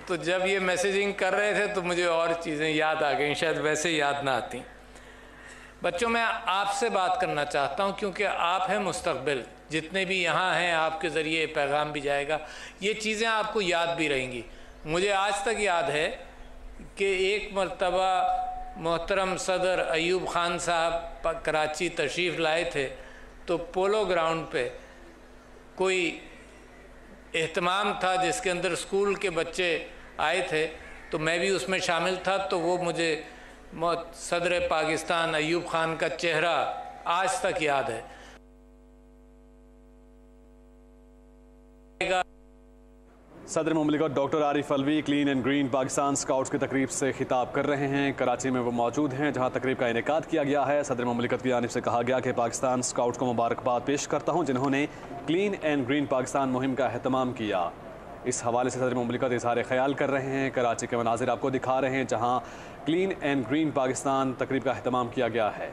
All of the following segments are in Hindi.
तो जब ये मैसेजिंग कर रहे थे तो मुझे और चीज़ें याद आ गई, शायद वैसे याद ना आती। बच्चों, मैं आपसे बात करना चाहता हूँ क्योंकि आप हैं मुस्तक़बिल। जितने भी यहाँ हैं आपके ज़रिए पैगाम भी जाएगा, ये चीज़ें आपको याद भी रहेंगी। मुझे आज तक याद है कि एक मरतबा मोहतरम सदर अयूब ख़ान साहब कराची तशरीफ़ लाए थे, तो पोलो ग्राउंड पे कोई एहतमाम था जिसके अंदर स्कूल के बच्चे आए थे, तो मैं भी उसमें शामिल था। तो वो मुझे सदर पाकिस्तान अयूब ख़ान का चेहरा आज तक याद है। सदर मुमलिकत doctor Arif Alvi clean and green Pakistan scouts की तकरीब से खिताब कर रहे हैं। कराची में वो मौजूद हैं जहां तकरीब का इनेकाद किया गया है। सदर मुमलिकत की जानिब से कहा गया कि पाकिस्तान स्काउट्स को मुबारकबाद पेश करता हूं जिन्होंने क्लीन एंड ग्रीन पाकिस्तान मुहिम का अहतमाम किया। इस हवाले से सदर मुमलिकत इज़हार ख्याल कर रहे हैं। कराची के मनाजिर आपको दिखा रहे हैं जहाँ क्लीन एंड ग्रीन पाकिस्तान तकरीब का अहतमाम किया गया है।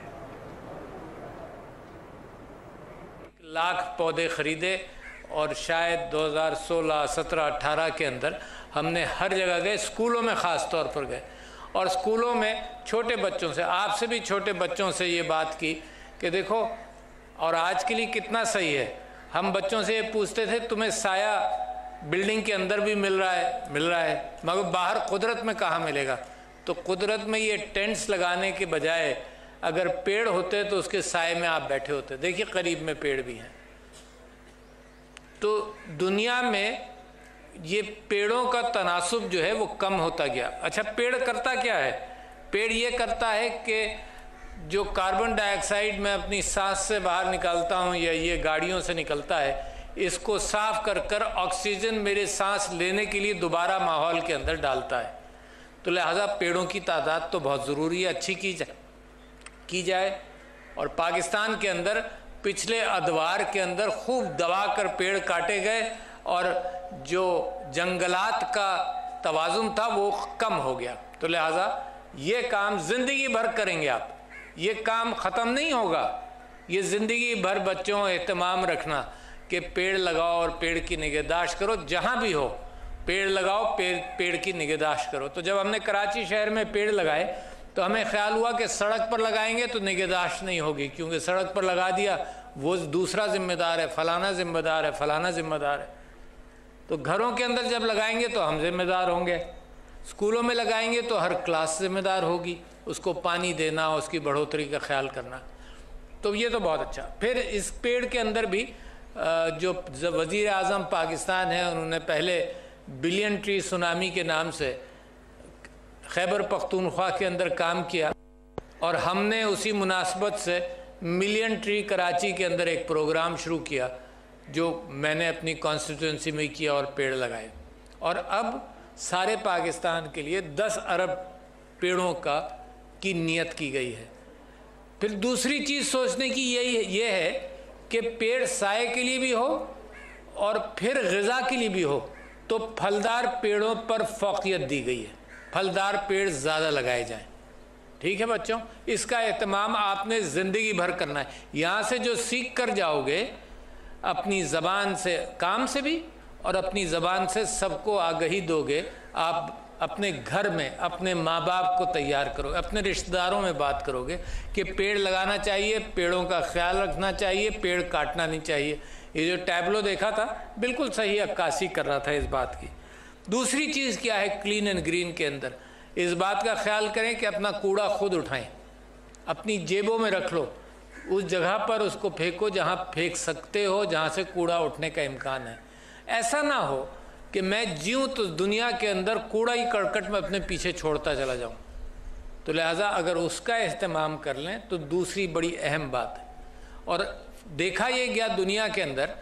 लाख पौधे खरीदे और शायद 2016, 17, 18 के अंदर हमने हर जगह गए, स्कूलों में ख़ास तौर पर गए और स्कूलों में छोटे बच्चों से, आपसे भी छोटे बच्चों से ये बात की कि देखो, और आज के लिए कितना सही है, हम बच्चों से ये पूछते थे तुम्हें साया बिल्डिंग के अंदर भी मिल रहा है, मगर बाहर कुदरत में कहाँ मिलेगा। तो कुदरत में ये टेंट्स लगाने के बजाय अगर पेड़ होते तो उसके साए में आप बैठे होते। देखिए करीब में पेड़ भी हैं। तो दुनिया में ये पेड़ों का तनासुब जो है वो कम होता गया। अच्छा, पेड़ करता क्या है? पेड़ ये करता है कि जो कार्बन डाइऑक्साइड मैं अपनी सांस से बाहर निकालता हूँ या ये गाड़ियों से निकलता है, इसको साफ कर कर ऑक्सीजन मेरे सांस लेने के लिए दोबारा माहौल के अंदर डालता है। तो लिहाजा पेड़ों की तादाद तो बहुत ज़रूरी है, अच्छी की जाए। और पाकिस्तान के अंदर पिछले अदवार के अंदर खूब दबा कर पेड़ काटे गए और जो जंगलात का तवाज़ुन था वो कम हो गया। तो लिहाजा ये काम ज़िंदगी भर करेंगे आप, ये काम ख़त्म नहीं होगा। ये ज़िंदगी भर बच्चों एहतमाम रखना कि पेड़ लगाओ और पेड़ की निगहदाश्त करो। जहाँ भी हो पेड़ लगाओ, पेड़ की निगहदाश्त करो। तो जब हमने कराची शहर में पेड़ लगाए तो हमें ख्याल हुआ कि सड़क पर लगाएंगे तो निगहदाश्त नहीं होगी, क्योंकि सड़क पर लगा दिया वो दूसरा जिम्मेदार है, फलाना जिम्मेदार है, फलाना जिम्मेदार है। तो घरों के अंदर जब लगाएंगे तो हम जिम्मेदार होंगे, स्कूलों में लगाएंगे तो हर क्लास जिम्मेदार होगी, उसको पानी देना, उसकी बढ़ोतरी का ख्याल करना। तो ये तो बहुत अच्छा। फिर इस पेड़ के अंदर भी जो वज़ीर आज़म पाकिस्तान है उन्होंने पहले बिलियन ट्री सुनामी के नाम से खैबर पख्तूनख्वा के अंदर काम किया और हमने उसी मुनासबत से मिलियन ट्री कराची के अंदर एक प्रोग्राम शुरू किया जो मैंने अपनी कॉन्स्टिट्यूंसी में किया और पेड़ लगाए। और अब सारे पाकिस्तान के लिए 10 अरब पेड़ों की नियत की गई है। फिर दूसरी चीज़ सोचने की ये है कि पेड़ साए के लिए भी हो और फिर ग़िज़ा के लिए भी हो। तो फलदार पेड़ों पर फ़ौक़ियत दी गई है, फलदार पेड़ ज़्यादा लगाए जाएं। ठीक है बच्चों, इसका एहतमाम आपने ज़िंदगी भर करना है। यहाँ से जो सीख कर जाओगे अपनी ज़बान से, काम से भी, और अपनी ज़बान से सबको आगही दोगे। आप अपने घर में अपने माँ बाप को तैयार करोगे, अपने रिश्तेदारों में बात करोगे कि पेड़ लगाना चाहिए, पेड़ों का ख्याल रखना चाहिए, पेड़ काटना नहीं चाहिए। ये जो टैबलो देखा था बिल्कुल सही अक्कासी कर रहा था इस बात की। दूसरी चीज़ क्या है क्लीन एंड ग्रीन के अंदर, इस बात का ख्याल करें कि अपना कूड़ा खुद उठाएं, अपनी जेबों में रख लो, उस जगह पर उसको फेंको जहाँ फेंक सकते हो, जहाँ से कूड़ा उठने का इम्कान है। ऐसा ना हो कि मैं जीऊँ तो दुनिया के अंदर कूड़ा ही करकट में अपने पीछे छोड़ता चला जाऊँ। तो लिहाजा अगर उसका इस्तेमाल कर लें तो दूसरी बड़ी अहम बात है। और देखा ये गया दुनिया के अंदर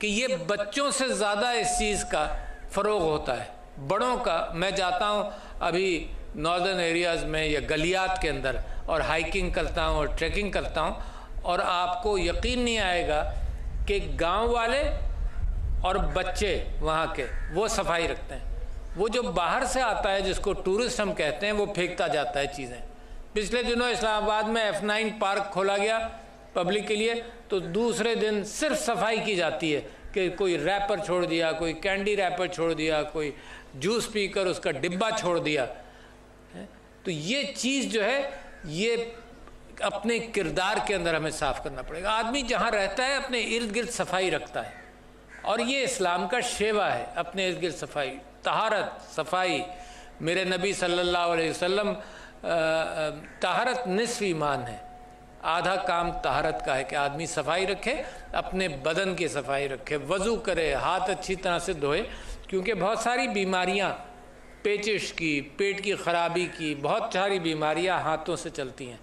कि ये बच्चों से ज़्यादा इस चीज़ का फ़रोग होता है। बड़ों का, मैं जाता हूँ अभी नॉर्दर्न एरियाज़ में या गलियात के अंदर और हाइकिंग करता हूँ और ट्रैकिंग करता हूँ, और आपको यकीन नहीं आएगा कि गांव वाले और बच्चे वहाँ के वो सफाई रखते हैं। वो जो बाहर से आता है जिसको टूरिस्ट हम कहते हैं वो फेंकता जाता है चीज़ें। पिछले दिनों इस्लामाबाद में F9 पार्क खोला गया पब्लिक के लिए, तो दूसरे दिन सिर्फ सफाई की जाती है कि कोई रैपर छोड़ दिया, कोई कैंडी रैपर छोड़ दिया, कोई जूस पीकर उसका डिब्बा छोड़ दिया। तो ये चीज़ जो है ये अपने किरदार के अंदर हमें साफ करना पड़ेगा। आदमी जहाँ रहता है अपने इर्द गिर्द सफाई रखता है, और ये इस्लाम का शेवा है, अपने इर्द गिर्द सफाई, तहारत, सफाई। मेरे नबी सल्लल्लाहु अलैहि वसल्लम तहारत निस्फ ईमान है, आधा काम तहारत का है कि आदमी सफाई रखे, अपने बदन की सफाई रखे, वज़ू करे, हाथ अच्छी तरह से धोए, क्योंकि बहुत सारी बीमारियां, पेचिश की, पेट की ख़राबी की, बहुत सारी बीमारियां हाथों से चलती हैं।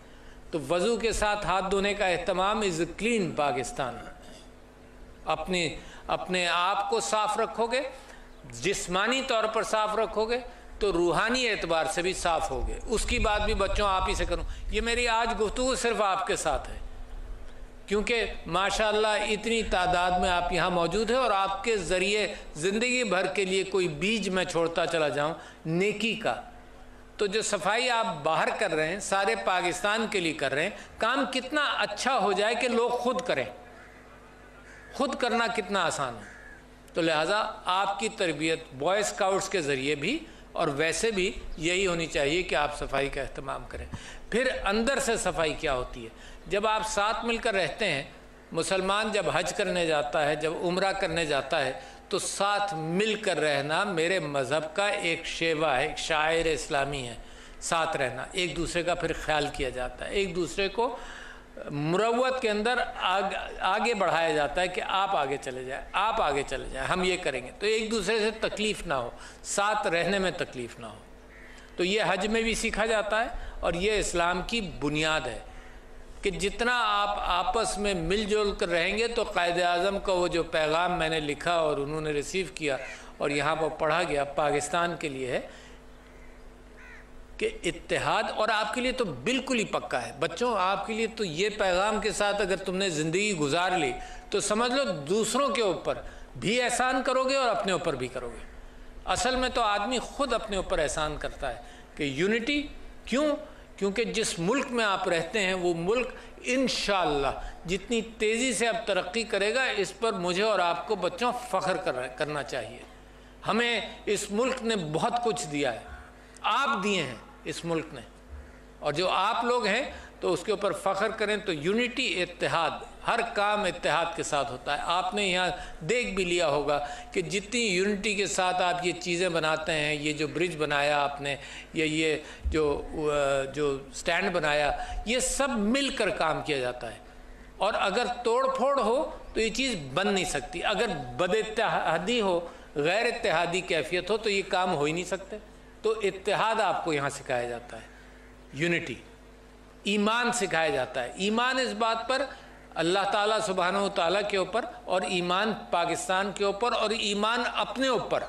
तो वज़ू के साथ हाथ धोने का एहतमाम इज़ क्लीन पाकिस्तान। अपने आप को साफ़ रखोगे, जिस्मानी तौर पर साफ़ रखोगे, तो रूहानी एतबार से भी साफ़ होगे। उसकी बात भी बच्चों आप ही से करूं। ये मेरी आज गुफ्तगू सिर्फ आपके साथ है, क्योंकि माशाअल्लाह इतनी तादाद में आप यहाँ मौजूद हैं, और आपके ज़रिए ज़िंदगी भर के लिए कोई बीज मैं छोड़ता चला जाऊँ नेकी का। तो जो सफाई आप बाहर कर रहे हैं, सारे पाकिस्तान के लिए कर रहे हैं, काम कितना अच्छा हो जाए कि लोग खुद करें। खुद करना कितना आसान है। तो लिहाजा आपकी तरबियत बॉय स्काउट्स के ज़रिए भी और वैसे भी यही होनी चाहिए कि आप सफाई का अहतमाम करें। फिर अंदर से सफाई क्या होती है? जब आप साथ मिलकर रहते हैं, मुसलमान जब हज करने जाता है, जब उम्रा करने जाता है, तो साथ मिलकर रहना मेरे मज़हब का एक शेवा है, एक शायर इस्लामी है। साथ रहना, एक दूसरे का फिर ख्याल किया जाता है, एक दूसरे को मुरव्वत के अंदर आगे बढ़ाया जाता है कि आप आगे चले जाए, आप आगे चले जाए, हम ये करेंगे, तो एक दूसरे से तकलीफ़ ना हो, साथ रहने में तकलीफ़ ना हो। तो ये हज में भी सीखा जाता है, और ये इस्लाम की बुनियाद है कि जितना आप आपस में मिलजुल कर रहेंगे, तो कायदे आज़म का वो जो पैगाम मैंने लिखा और उन्होंने रिसीव किया और यहाँ पर पढ़ा गया, पाकिस्तान के लिए है कि इत्तेहाद। और आपके लिए तो बिल्कुल ही पक्का है बच्चों, आपके लिए तो ये पैगाम के साथ अगर तुमने ज़िंदगी गुजार ली, तो समझ लो दूसरों के ऊपर भी एहसान करोगे और अपने ऊपर भी करोगे। असल में तो आदमी खुद अपने ऊपर एहसान करता है कि यूनिटी। क्यों? क्योंकि जिस मुल्क में आप रहते हैं वो मुल्क इंशाअल्लाह जितनी तेज़ी से अब तरक्की करेगा, इस पर मुझे और आपको बच्चों फ़ख्र करना चाहिए। हमें इस मुल्क ने बहुत कुछ दिया है, आप दिए हैं इस मुल्क ने, और जो आप लोग हैं तो उसके ऊपर फ़ख्र करें। तो यूनिटी, इत्तेहाद, हर काम इत्तेहाद के साथ होता है। आपने यहाँ देख भी लिया होगा कि जितनी यूनिटी के साथ आप ये चीज़ें बनाते हैं, ये जो ब्रिज बनाया आपने, ये जो स्टैंड बनाया, ये सब मिलकर काम किया जाता है। और अगर तोड़ फोड़ हो तो ये चीज़ बन नहीं सकती। अगर बद-इत्तेहादी हो, गैर इत्तेहादी कैफियत हो, तो ये काम हो ही नहीं सकते। तो इत्तेहाद आपको यहाँ सिखाया जाता है, यूनिटी। ईमान सिखाया जाता है, ईमान इस बात पर अल्लाह ताला सुब्हानहू ताला के ऊपर, और ईमान पाकिस्तान के ऊपर, और ईमान अपने ऊपर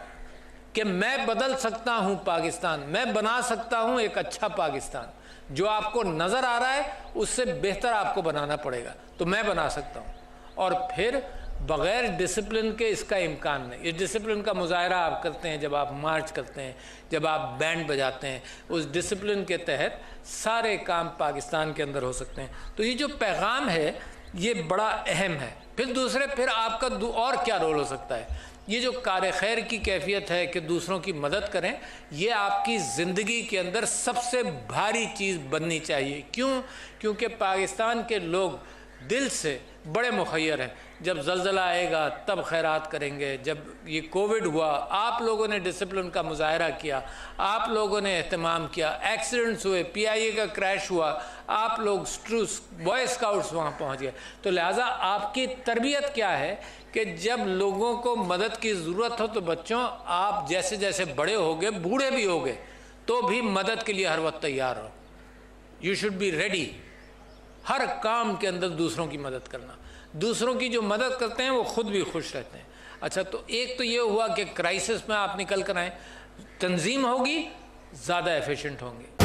कि मैं बदल सकता हूँ पाकिस्तान, मैं बना सकता हूँ एक अच्छा पाकिस्तान। जो आपको नज़र आ रहा है उससे बेहतर आपको बनाना पड़ेगा, तो मैं बना सकता हूँ। और फिर बग़ैर डिसिप्लिन के इसका इम्कान नहीं। इस डिसिप्लिन का मुज़ाहरा आप करते हैं जब आप मार्च करते हैं, जब आप बैंड बजाते हैं, उस डिसिप्लिन के तहत सारे काम पाकिस्तान के अंदर हो सकते हैं। तो ये जो पैगाम है ये बड़ा अहम है। फिर आपका और क्या रोल हो सकता है? ये जो कार खैर की कैफियत है कि दूसरों की मदद करें, ये आपकी ज़िंदगी के अंदर सबसे भारी चीज़ बननी चाहिए। क्यों? क्योंकि पाकिस्तान के लोग दिल से बड़े मुखय्यर हैं। जब ज़लज़ला आएगा तब खैरात करेंगे। जब ये कोविड हुआ, आप लोगों ने डिसिप्लिन का मुज़ाहरा किया, आप लोगों ने एहतमाम किया, एक्सीडेंट्स हुए, PIA का क्रैश हुआ, आप लोग बॉय स्काउट्स वहाँ पहुँच गए। तो लिहाजा आपकी तरबियत क्या है कि जब लोगों को मदद की ज़रूरत हो, तो बच्चों आप जैसे जैसे बड़े होगे, बूढ़े भी होगे, तो भी मदद के लिए हर वक्त तैयार हो। You should be ready. हर काम के अंदर दूसरों की मदद करना, दूसरों की जो मदद करते हैं वो खुद भी खुश रहते हैं। अच्छा, तो एक तो ये हुआ कि क्राइसिस में आप निकल कर आए, तंजीम होगी, ज़्यादा एफिशिएंट होंगे।